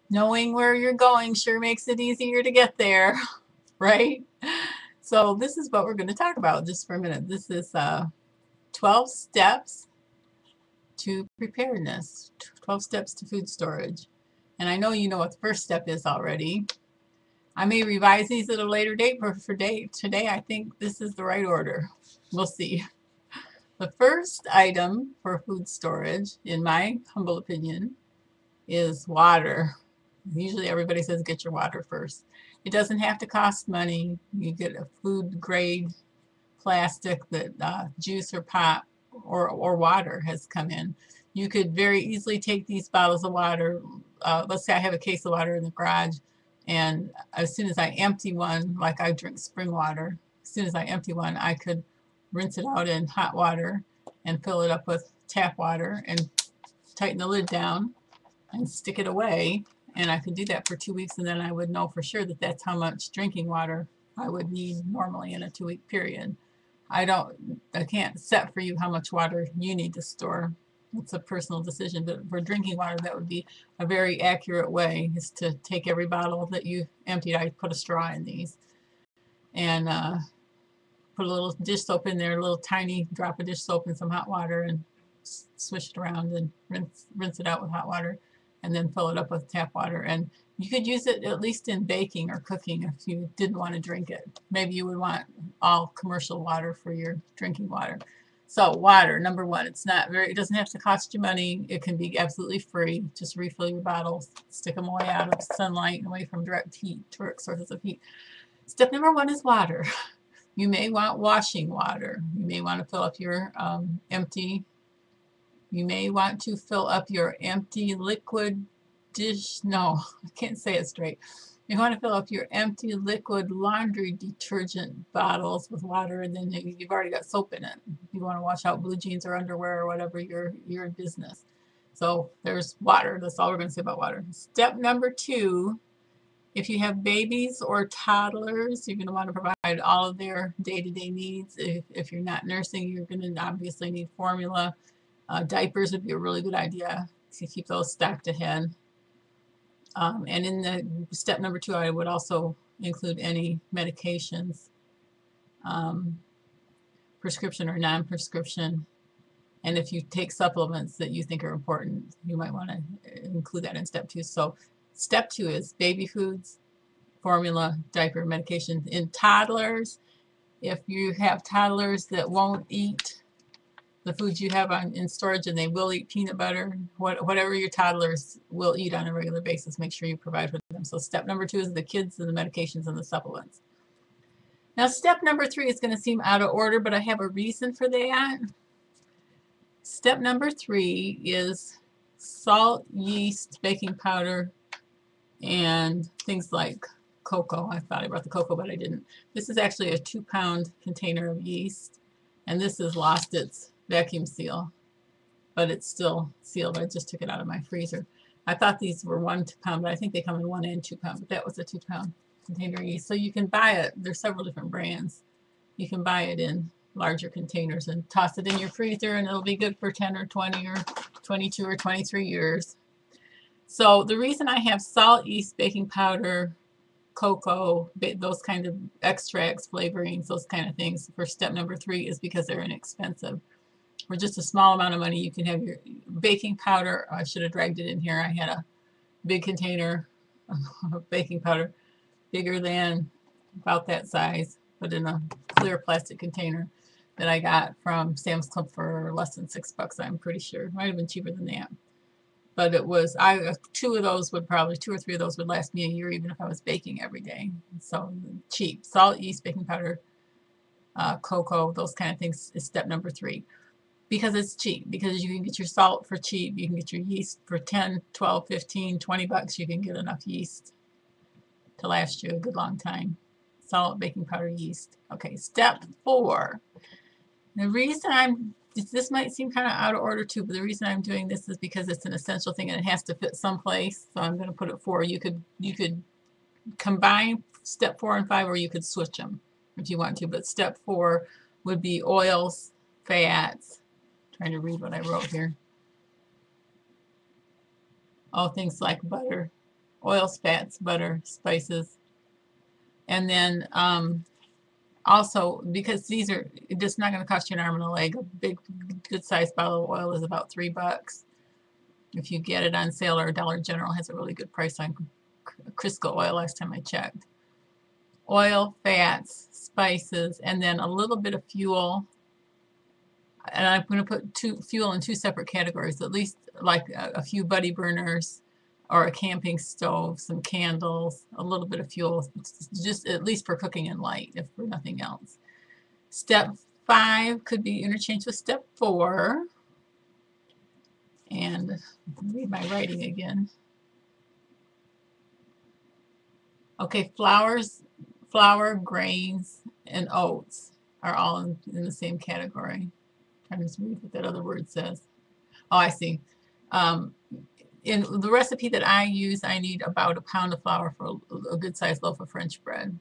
Knowing where you're going sure makes it easier to get there, right? So this is what we're going to talk about just for a minute. This is 12 steps to preparedness, 12 steps to food storage. And I know you know what the first step is already. I may revise these at a later date, but for today, I think this is the right order. We'll see. The first item for food storage, in my humble opinion, is water. Usually everybody says get your water first. It doesn't have to cost money. You get a food grade plastic that juice or pop or water has come in. You could very easily take these bottles of water. Let's say I have a case of water in the garage, and as soon as I empty one, like I drink spring water, as soon as I empty one, I could rinse it out in hot water and fill it up with tap water and tighten the lid down and stick it away. And I could do that for 2 weeks, and then I would know for sure that that's how much drinking water I would need normally in a 2 week period. I can't set for you how much water you need to store. It's a personal decision, but for drinking water, that would be a very accurate way is to take every bottle that you emptied. I put a straw in these and put a little dish soap in there, a little tiny drop of dish soap and some hot water and swish it around and rinse it out with hot water and then fill it up with tap water. And you could use it at least in baking or cooking if you didn't want to drink it. Maybe you would want all commercial water for your drinking water. So water, number one, it doesn't have to cost you money. It can be absolutely free. Just refill your bottles, stick them away out of sunlight and away from direct heat, direct sources of heat. Step number one is water. You may want washing water. You may want to fill up your empty you may want to fill up your empty liquid dish. No, I can't say it straight. You want to fill up your empty liquid laundry detergent bottles with water, and then you've already got soap in it. If you want to wash out blue jeans or underwear or whatever, your business. So there's water. That's all we're going to say about water. Step number two, if you have babies or toddlers, you're going to want to provide all of their day-to-day needs. If you're not nursing, you're going to obviously need formula. Diapers would be a really good idea to keep those stacked ahead. And in the step number two, I would also include any medications, um, prescription or non-prescription. And if you take supplements that you think are important, you might want to include that in step two. So step two is baby foods, formula, diaper, medications. In toddlers, if you have toddlers that won't eat the foods you have in storage and they will eat peanut butter, whatever your toddlers will eat on a regular basis, make sure you provide for them. So step number two is the kids and the medications and the supplements. Now step number three is going to seem out of order, but I have a reason for that. Step number three is salt, yeast, baking powder, and things like cocoa. I thought I brought the cocoa, but I didn't. This is actually a 2-pound container of yeast, and this has lost its vacuum seal, but it's still sealed. I just took it out of my freezer. I thought these were 1 pound, but I think they come in 1 and 2 pound, but that was a 2-pound container of yeast. So you can buy it. There's several different brands. You can buy it in larger containers and toss it in your freezer, and it'll be good for 10 or 20 or 22 or 23 years. So the reason I have salt, yeast, baking powder, cocoa, those kind of extracts, flavorings, those kind of things for step number three is because they're inexpensive. For just a small amount of money, you can have your baking powder. I should have dragged it in here. I had a big container of baking powder, bigger than about that size, but in a clear plastic container that I got from Sam's Club for less than $6, I'm pretty sure. It might have been cheaper than that. But it was, two or three of those would last me a year, even if I was baking every day. So cheap. Salt, yeast, baking powder, cocoa, those kind of things is step number three. Because it's cheap, because you can get your salt for cheap, you can get your yeast for 10, 12, 15, $20. You can get enough yeast to last you a good long time. Salt, baking powder, yeast. Okay, step four. The reason this might seem kind of out of order too, but the reason I'm doing this is because it's an essential thing and it has to fit someplace. So I'm going to put it four. You could combine step 4 and 5, or you could switch them if you want to. But step 4 would be oils, fats. I'm trying to read what I wrote here. All things like butter, oils, fats, butter, spices. And then also, because these are, it's not going to cost you an arm and a leg. A big, good sized bottle of oil is about $3. If you get it on sale, or Dollar General has a really good price on Crisco oil last time I checked. Oil, fats, spices, and then a little bit of fuel. And I'm going to put fuel in two separate categories, at least like a few buddy burners or a camping stove, some candles, a little bit of fuel, just at least for cooking and light, if for nothing else. Step 5 could be interchanged with step 4. And read my writing again. Okay, flour, grains, and oats are all in the same category. I'm trying to read what that other word says. Oh, I see. In the recipe that I use, I need about 1 pound of flour for a good sized loaf of French bread.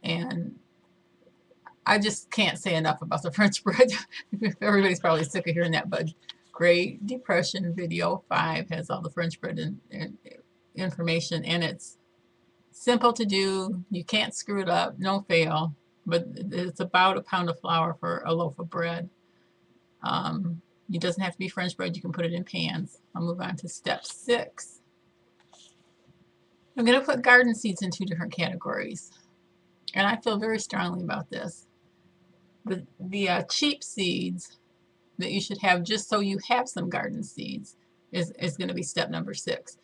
And I just can't say enough about the French bread. Everybody's probably sick of hearing that, but Great Depression video 5 has all the French bread information, and it's simple to do. You can't screw it up, no fail, but it's about 1 pound of flour for a loaf of bread. It doesn't have to be French bread. You can put it in pans. I'll move on to step 6. I'm going to put garden seeds in 2 different categories, and I feel very strongly about this. The cheap seeds that you should have just so you have some garden seeds is going to be step number 6.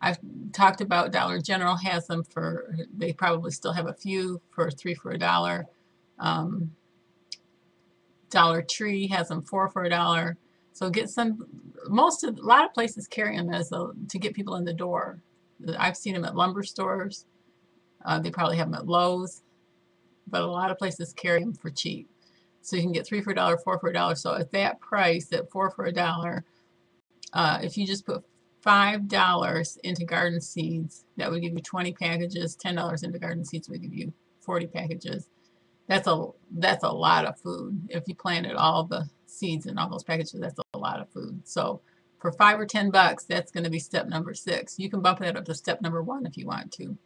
I've talked about Dollar General has them for, they probably still have a few for 3 for $1. Dollar Tree has them 4 for $1. So get some, a lot of places carry them as to get people in the door. I've seen them at lumber stores. They probably have them at Lowe's, but a lot of places carry them for cheap. So you can get 3 for $1, 4 for $1. So at that price, at 4 for $1, if you just put $5 into garden seeds, that would give you 20 packages. $10 into garden seeds would give you 40 packages. That's a lot of food. If you planted all the seeds in all those packages, that's a lot of food. So for $5 or $10, that's going to be step number 6. You can bump that up to step number 1 if you want to,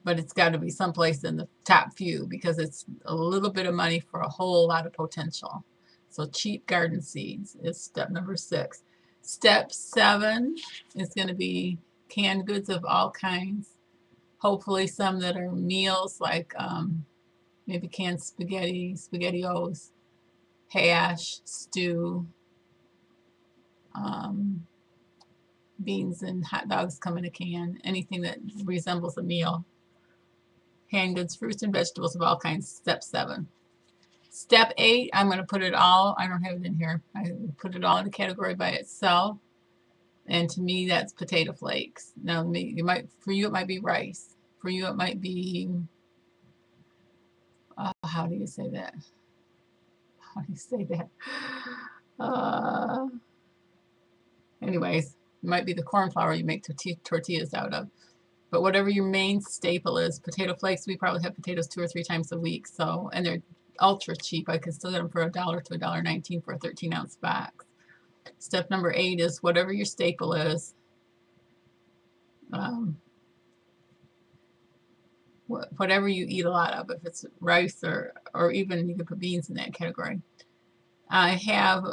but it's got to be someplace in the top few because it's a little bit of money for a whole lot of potential. So cheap garden seeds is step number 6. Step 7 is going to be canned goods of all kinds. Hopefully some that are meals, like maybe canned spaghetti, SpaghettiOs, hash, stew, beans and hot dogs come in a can, anything that resembles a meal. Canned goods, fruits and vegetables of all kinds, step 7. Step 8, I'm going to put it all, I don't have it in here, I put it all in a category by itself. And to me, that's potato flakes. Now, for you, it might be rice. For you, it might be, how do you say that? How do you say that? Anyways, it might be the corn flour you make tortillas out of. But whatever your main staple is, potato flakes, we probably have potatoes 2 or 3 times a week. So, and they're ultra cheap. I can still get them for $1 to $1.19 for a 13-ounce box. Step number 8 is whatever your staple is. Whatever you eat a lot of, if it's rice or even you could put beans in that category. I have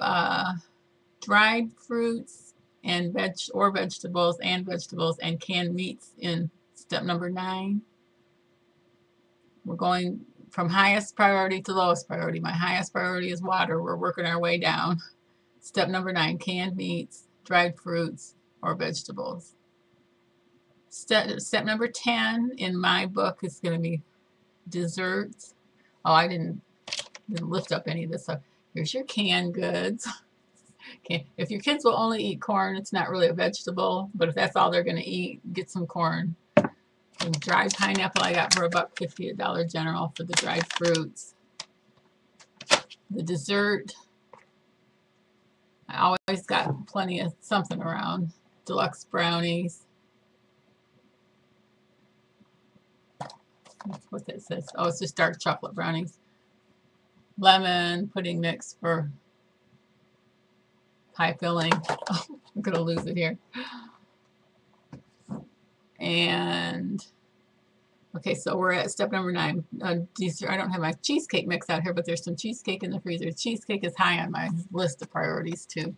dried fruits and vegetables and canned meats in step number 9. We're going from highest priority to lowest priority. My highest priority is water. We're working our way down. Step number 9, canned meats, dried fruits, or vegetables. Step number 10 in my book is going to be desserts. Oh, I didn't lift up any of this stuff. Here's your canned goods. Okay. If your kids will only eat corn, it's not really a vegetable, but if that's all they're going to eat, get some corn. And dried pineapple I got for $1.50 at Dollar General for the dried fruits. The dessert, I always got plenty of something around. Deluxe brownies. That's what that says. Oh, it's just dark chocolate brownies. Lemon pudding mix for pie filling. Oh, I'm going to lose it here. And okay, so we're at step number 9. I don't have my cheesecake mix out here, but there's some cheesecake in the freezer. Cheesecake is high on my list of priorities too.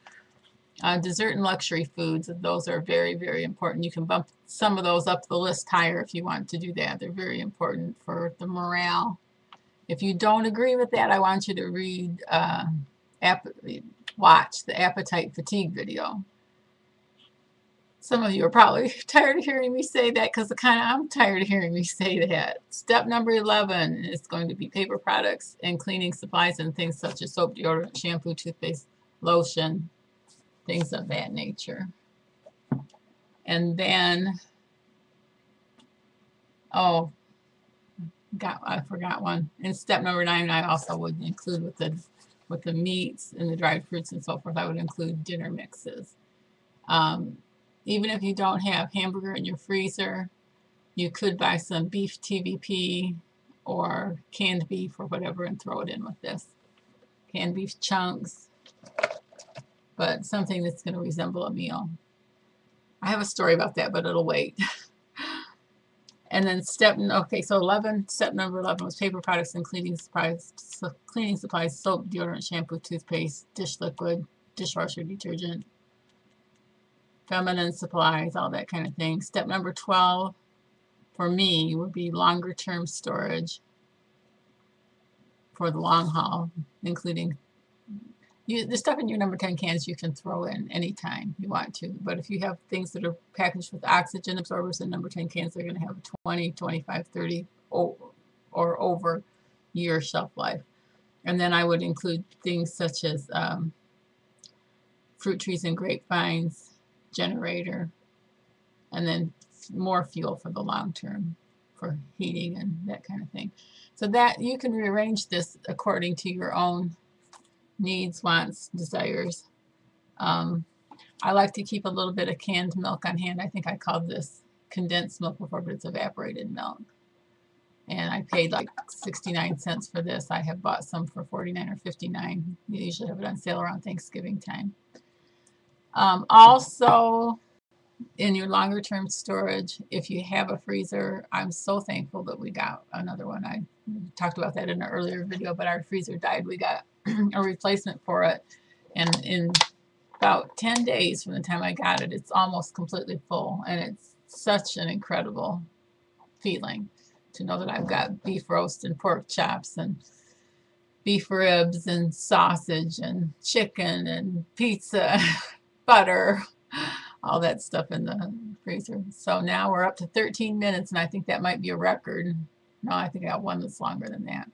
Dessert and luxury foods, those are very, very important. You can bump some of those up the list higher if you want to do that. They're very important for the morale. If you don't agree with that, I want you to watch the appetite fatigue video. Some of you are probably tired of hearing me say that because I'm tired of hearing me say that. Step number 11 is going to be paper products and cleaning supplies and things such as soap, deodorant, shampoo, toothpaste, lotion, things of that nature. And then, oh, I forgot one. In step number 9, I also would include with the meats and the dried fruits and so forth, I would include dinner mixes. Even if you don't have hamburger in your freezer, you could buy some beef TVP or canned beef or whatever and throw it in with this. Canned beef chunks, but something that's going to resemble a meal. I have a story about that, but it'll wait. And then step number 11 was paper products and cleaning supplies, soap, deodorant, shampoo, toothpaste, dish liquid, dishwasher detergent, feminine supplies, all that kind of thing. Step number 12 for me would be longer term storage for the long haul, including the stuff in your number 10 cans you can throw in anytime you want to. But if you have things that are packaged with oxygen absorbers in number 10 cans, they're going to have a 20, 25, 30 or over year shelf life. And then I would include things such as fruit trees and grapevines, generator, and then more fuel for the long term for heating and that kind of thing. So that you can rearrange this according to your own needs, wants, desires. I like to keep a little bit of canned milk on hand. I think I called this condensed milk before, but it's evaporated milk. And I paid like 69 cents for this. I have bought some for 49 or 59. You usually have it on sale around Thanksgiving time. Also, in your longer term storage, if you have a freezer, I'm so thankful that we got another one. I talked about that in an earlier video, but our freezer died. We got a replacement for it, and in about 10 days from the time I got it, it's almost completely full, and it's such an incredible feeling to know that I've got beef roast and pork chops and beef ribs and sausage and chicken and pizza, butter, all that stuff in the freezer. So now we're up to 13 minutes, and I think that might be a record. No, I think I got one that's longer than that.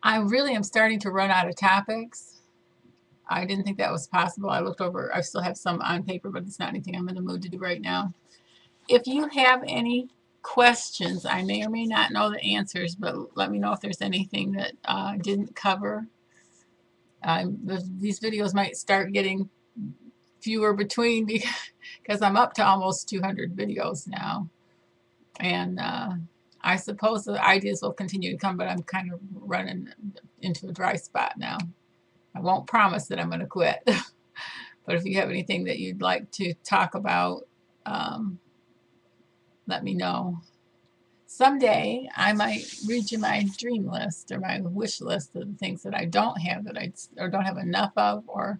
I really am starting to run out of topics. I didn't think that was possible. I looked over, I still have some on paper, but it's not anything I'm in the mood to do right now. If you have any questions, I may or may not know the answers, but let me know if there's anything that I didn't cover. These videos might start getting fewer between because I'm up to almost 200 videos now. And I suppose the ideas will continue to come, but I'm kind of running into a dry spot now. I won't promise that I'm going to quit. But if you have anything that you'd like to talk about, let me know. Someday I might read you my dream list or my wish list of the things that I don't have or don't have enough of or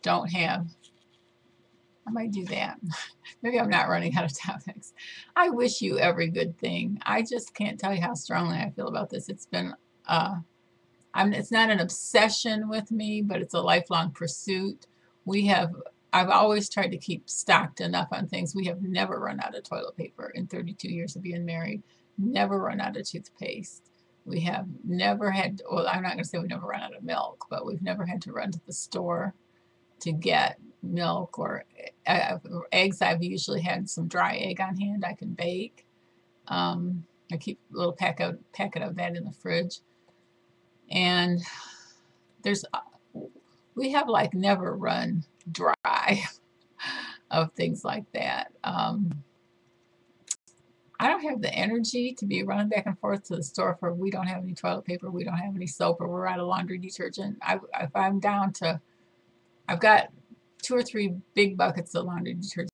don't have. I might do that. Maybe I'm not running out of topics. I wish you every good thing. I just can't tell you how strongly I feel about this. It's been, it's not an obsession with me, but it's a lifelong pursuit. I've always tried to keep stocked enough on things. We have never run out of toilet paper in 32 years of being married. Never run out of toothpaste. We have never had, well, I'm not going to say we never run out of milk, but we've never had to run to the store to get milk or eggs. I've usually had some dry egg on hand I can bake. I keep a little packet of that in the fridge. And we have like never run dry of things like that. I don't have the energy to be running back and forth to the store for we don't have any toilet paper, we don't have any soap, or we're out of laundry detergent. If I'm down to, I've got 2 or 3 big buckets of laundry detergent